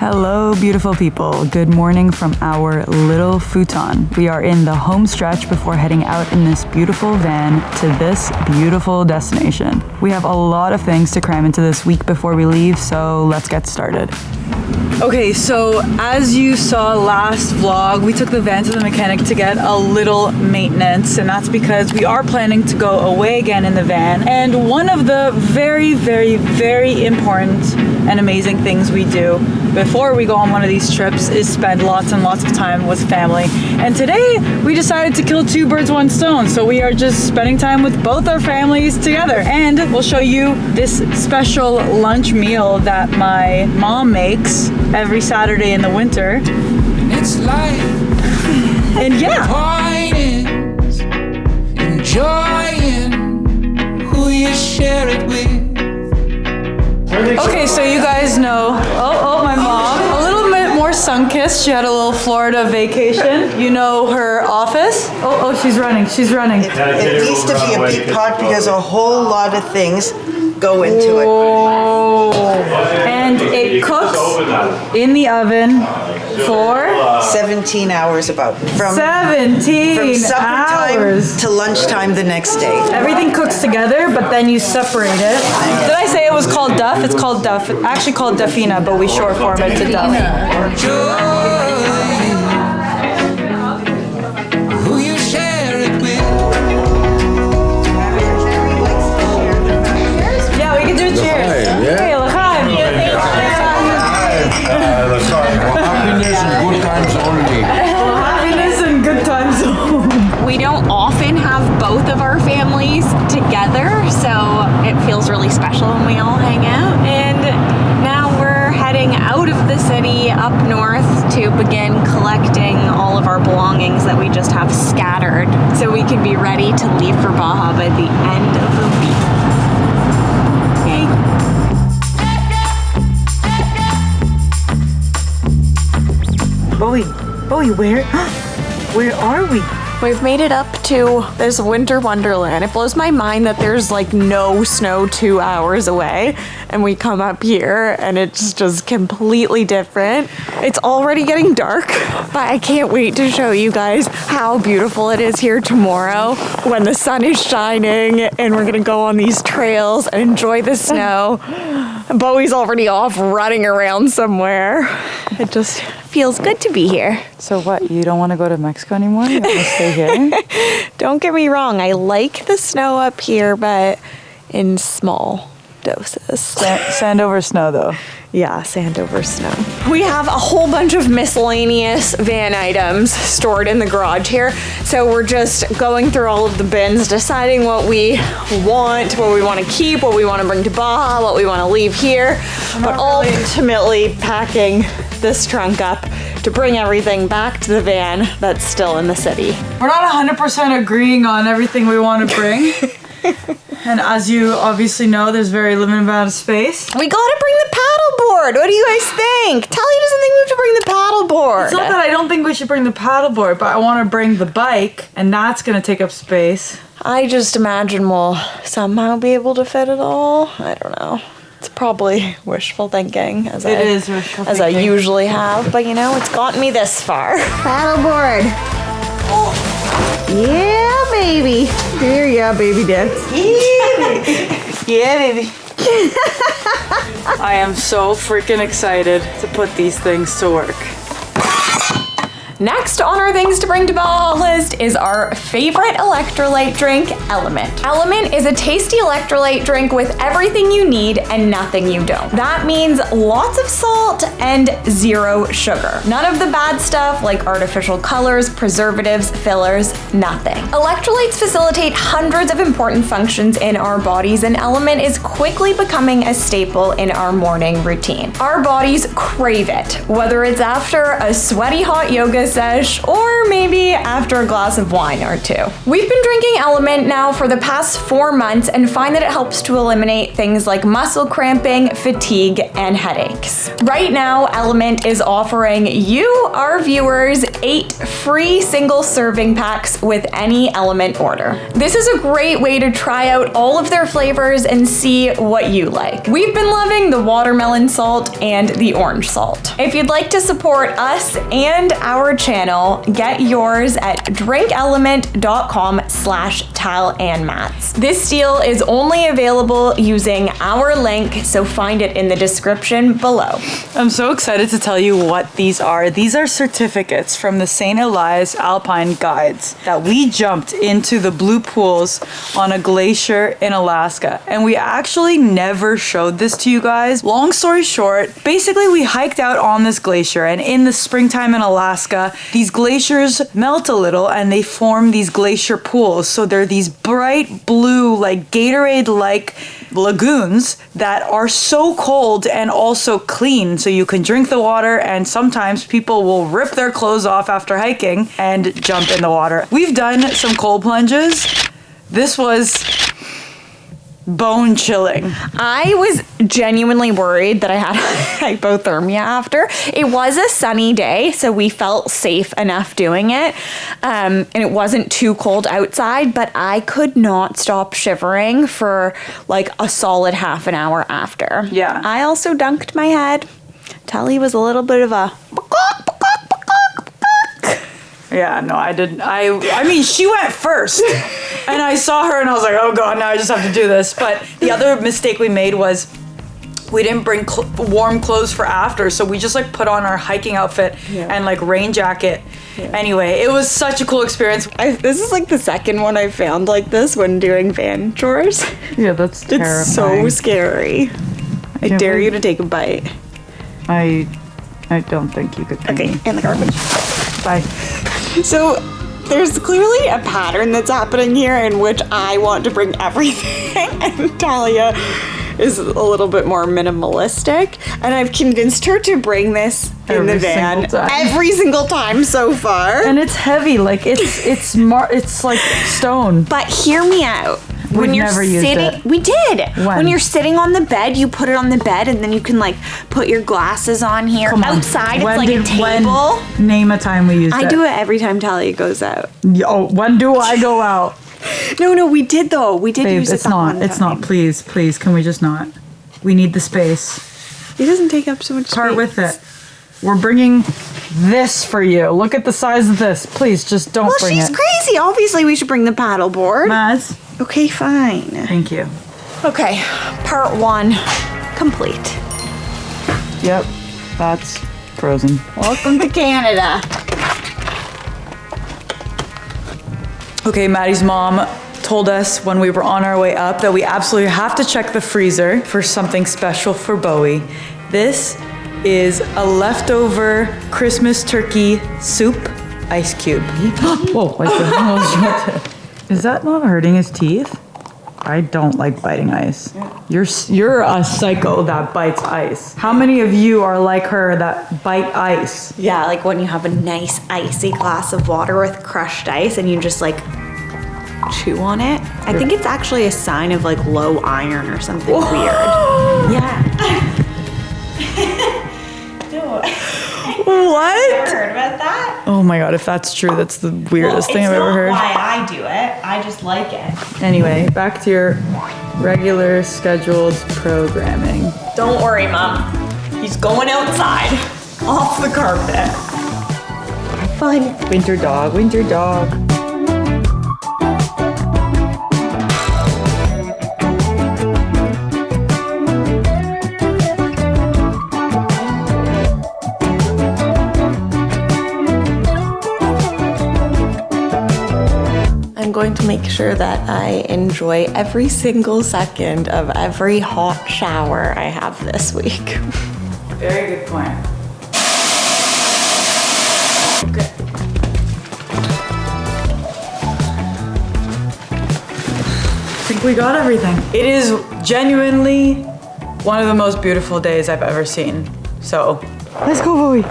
Hello, beautiful people. Good morning from our little futon. We are in the home stretch before heading out in this beautiful van to this beautiful destination. We have a lot of things to cram into this week before we leave, so let's get started. Okay, so as you saw last vlog, we took the van to the mechanic to get a little maintenance, and that's because we are planning to go away again in the van. And one of the very, very, very important and amazing things we do before we go on one of these trips is spend lots and lots of time with family. And today we decided to kill two birds, one stone. So we are just spending time with both our families together. And we'll show you this special lunch meal that my mom makes every Saturday in the winter. It's life. And yeah. Point is enjoying who you share it with. Okay, so you guys know, my mom, a little bit more sun-kissed. She had a little Florida vacation. You know her office? Oh, she's running. It needs to be a big pot because a whole lot of things go into it. And it cooks in the oven for 17 hours about. From 17 supper hours. time to lunchtime the next day. Everything cooks together, but then you separate it. Did I say it was called duff? It's called duff. Actually called duffina, but we short form it to duff. Who you share it with. Yeah, we can do cheers. Hey, l'chaim. Happiness and good times only. Happiness and good times only. We don't often have both of our families together, so it feels really special when we all hang out. And now we're heading out of the city up north to begin collecting all of our belongings that we just have scattered so we can be ready to leave for Baja by the end of the week. Bowie, where are we? We've made it up to this winter wonderland. It blows my mind that there's like no snow 2 hours away and we come up here and it's just completely different. It's already getting dark, but I can't wait to show you guys how beautiful it is here tomorrow when the sun is shining and we're gonna go on these trails and enjoy the snow. Bowie's already off running around somewhere. It just feels good to be here. So what, you don't want to go to Mexico anymore? You want to stay here? Don't get me wrong, I like the snow up here, but in small doses. Sand over snow, though. Yeah, sand over snow. We have a whole bunch of miscellaneous van items stored in the garage here. So we're just going through all of the bins, deciding what we want to keep, what we want to bring to Baja, what we want to leave here, but ultimately packing this trunk up to bring everything back to the van that's still in the city. We're not 100% agreeing on everything we want to bring. And as you obviously know, there's very limited amount of space. We gotta bring the paddleboard. What do you guys think? Tally doesn't think we have to bring the paddleboard. It's not that I don't think we should bring the paddleboard, but I want to bring the bike, and that's going to take up space. I just imagine we'll somehow be able to fit it all. I don't know. It's probably wishful thinking, as I usually have, but you know, it's gotten me this far. Paddleboard. Oh. Yeah, baby. Here, yeah, baby dance. Yeah, baby. I am so freaking excited to put these things to work. Next on our things to bring to Baja list is our favorite electrolyte drink, Element. Element is a tasty electrolyte drink with everything you need and nothing you don't. That means lots of salt and 0 sugar. None of the bad stuff like artificial colors, preservatives, fillers, nothing. Electrolytes facilitate hundreds of important functions in our bodies, and Element is quickly becoming a staple in our morning routine. Our bodies crave it, whether it's after a sweaty hot yoga a sesh, or maybe after a glass of wine or two. We've been drinking Element now for the past 4 months and find that it helps to eliminate things like muscle cramping, fatigue, and headaches. Right now, Element is offering you, our viewers, 8 free single serving packs with any Element order. This is a great way to try out all of their flavors and see what you like. We've been loving the watermelon salt and the orange salt. If you'd like to support us and our channel, get yours at drinkelement.com/talandmads. This deal is only available using our link, so find it in the description below. I'm so excited to tell you what these are. These are certificates from the St. Elias Alpine Guides that we jumped into the blue pools on a glacier in Alaska. And we actually never showed this to you guys. Long story short, basically we hiked out on this glacier, and in the springtime in Alaska, these glaciers melt a little and they form these glacier pools. So they're these bright blue, like Gatorade-like lagoons that are so cold and also clean, so you can drink the water, and sometimes people will rip their clothes off after hiking and jump in the water. We've done some cold plunges. This was bone chilling. I was genuinely worried that I had hypothermia after. It was a sunny day, so we felt safe enough doing it. And it wasn't too cold outside, but I could not stop shivering for like a solid half an hour after. Yeah. I also dunked my head. Tully was a little bit of a Yeah, no, I didn't. I mean, she went first, and I saw her, and I was like, oh god, now I just have to do this. But the other mistake we made was we didn't bring warm clothes for after, so we just like put on our hiking outfit and like rain jacket. Yeah. Anyway, it was such a cool experience. This is like the second one I found like this when doing van chores. Yeah, that's terrifying. It's so scary. I dare you to take a bite. I don't think you could. Okay, in the garbage. Bye. So there's clearly a pattern that's happening here in which I want to bring everything, and Talia is a little bit more minimalistic, and I've convinced her to bring this in the van every single time so far. And it's heavy, like it's like stone. But hear me out. We've never used it. We did. When you're sitting on the bed, you put it on the bed, and then you can like put your glasses on here. Come on. Outside, When it's like a table. Name a time we used it. I do it every time Talia goes out. Oh, when do I go out? No, we did though. We did Babe, use it. it's not. It's not. Please, can we just not? We need the space. It doesn't take up so much space. Part with it. We're bringing this for you. Look at the size of this. Please, just don't bring it. Well, she's crazy. Obviously, we should bring the paddle board. Mads. Okay, fine. Thank you. Okay, part 1 complete. Yep, that's frozen. Welcome to Canada. Okay, Maddie's mom told us when we were on our way up that we absolutely have to check the freezer for something special for Bowie. This is a leftover Christmas turkey soup ice cube. Whoa, is that not hurting his teeth? I don't like biting ice. You're a psycho that bites ice. How many of you are like her that bite ice? Yeah, like when you have a nice icy glass of water with crushed ice and you just like chew on it. I think it's actually a sign of like low iron or something weird. Yeah. What? Heard about that? Oh my god, if that's true, that's the weirdest thing I've ever heard. Why I do it. I just like it. Anyway, back to your regular scheduled programming. Don't worry, Mom. He's going outside. Off the carpet. Fun. Winter dog, winter dog. I'm going to make sure that I enjoy every single second of every hot shower I have this week. Very good point. Okay. I think we got everything. It is genuinely one of the most beautiful days I've ever seen. So Let's go, Bowie.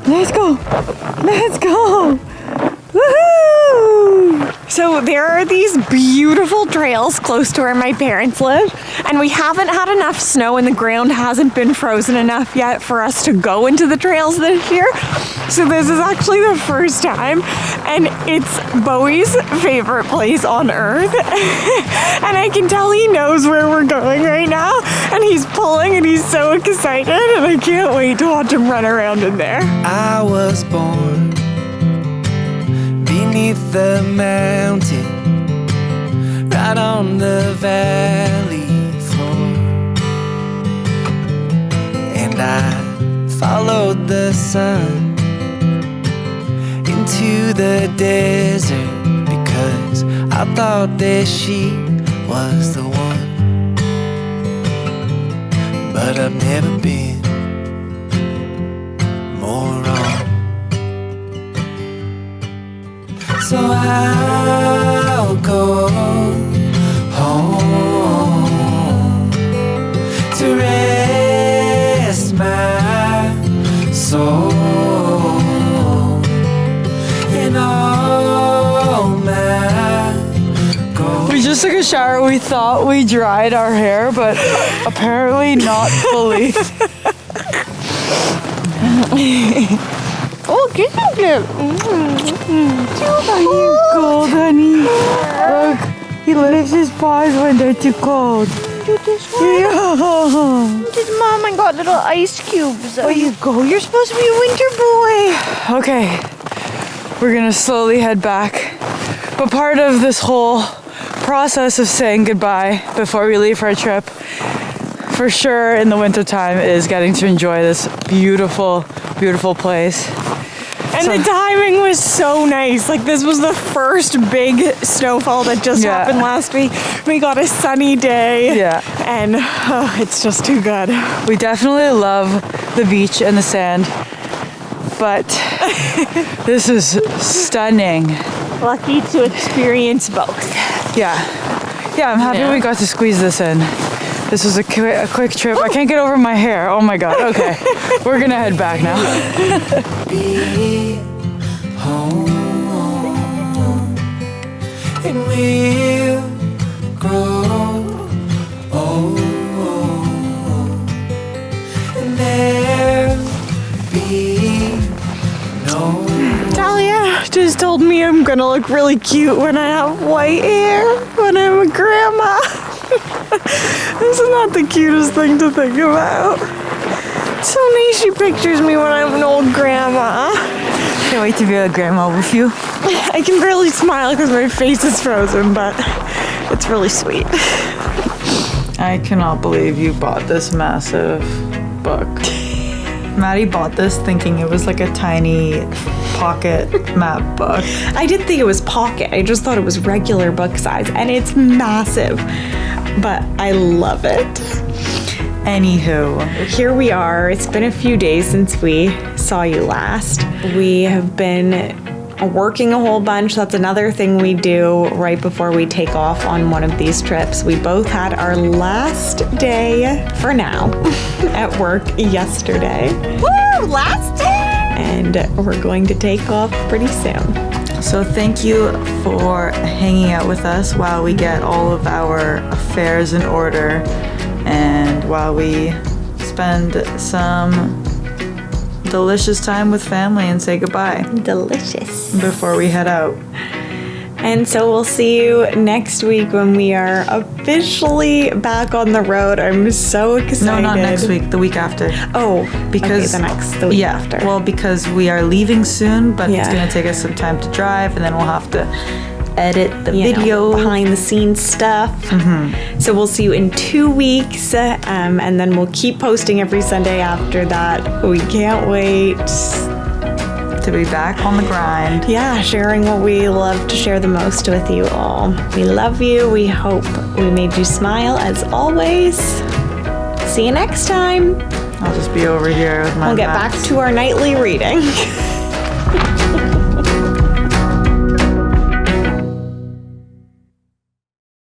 Let's go. Let's go. Woohoo! So there are these beautiful trails close to where my parents live, and we haven't had enough snow and the ground hasn't been frozen enough yet for us to go into the trails this year. So this is actually the first time, and it's Bowie's favorite place on earth. And I can tell he knows where we're going right now, and he's pulling and he's so excited, and I can't wait to watch him run around in there. I was born beneath the mountain, right on the valley floor, and I followed the sun into the desert because I thought that she was the one, but I've never been more wrong. So I'll go home to rest my soul and all my gold. We just took a shower. We thought we dried our hair, but apparently not fully. Oh, get up there. Are you cold, honey? Look, he lifts his paws when they're too cold. Yeah. Mom, I got little ice cubes. There you go. You're supposed to be a winter boy. Okay, we're gonna slowly head back. But part of this whole process of saying goodbye before we leave for our trip, for sure in the wintertime, is getting to enjoy this beautiful, beautiful place. And the timing was so nice. Like, this was the first big snowfall that just happened last week. We got a sunny day. Yeah. And it's just too good. We definitely love the beach and the sand, but this is stunning. Lucky to experience both. Yeah, I'm happy we got to squeeze this in. This was a quick trip. I can't get over my hair. Oh my God. Okay, we're gonna head back now. Be home and we'll grow old and there'll be no. Talia just told me I'm gonna look really cute when I have white hair, when I'm a grandma. This is not the cutest thing to think about. It's so nice she pictures me when I'm an old grandma. Can't wait to be a grandma with you. I can barely smile because my face is frozen, but it's really sweet. I cannot believe you bought this massive book. Maddie bought this thinking it was like a tiny pocket map book. I didn't think it was pocket. I just thought it was regular book size, and it's massive. But I love it. Anywho, Here we are. It's been a few days since we saw you last. We have been working a whole bunch. That's another thing we do right before we take off on one of these trips. We both had our last day, for now, at work yesterday. Woo! Last day! And we're going to take off pretty soon. so thank you for hanging out with us while we get all of our affairs in order and while we spend some delicious time with family and say goodbye Delicious. before we head out. And so we'll see you next week when we are officially back on the road. I'm so excited. No, not next week, the week after. Oh, Because okay, the week after. Well, because we are leaving soon, but it's Yeah. going to take us some time to drive, and then we'll have to edit the You know, video. behind the scenes stuff. So we'll see you in 2 weeks, and then we'll keep posting every Sunday after that. We can't wait. To be back on the grind. Yeah, sharing what we love to share the most with you all. We love you. We hope we made you smile as always. See you next time. I'll just be over here with my We'll get maps. back to our nightly reading.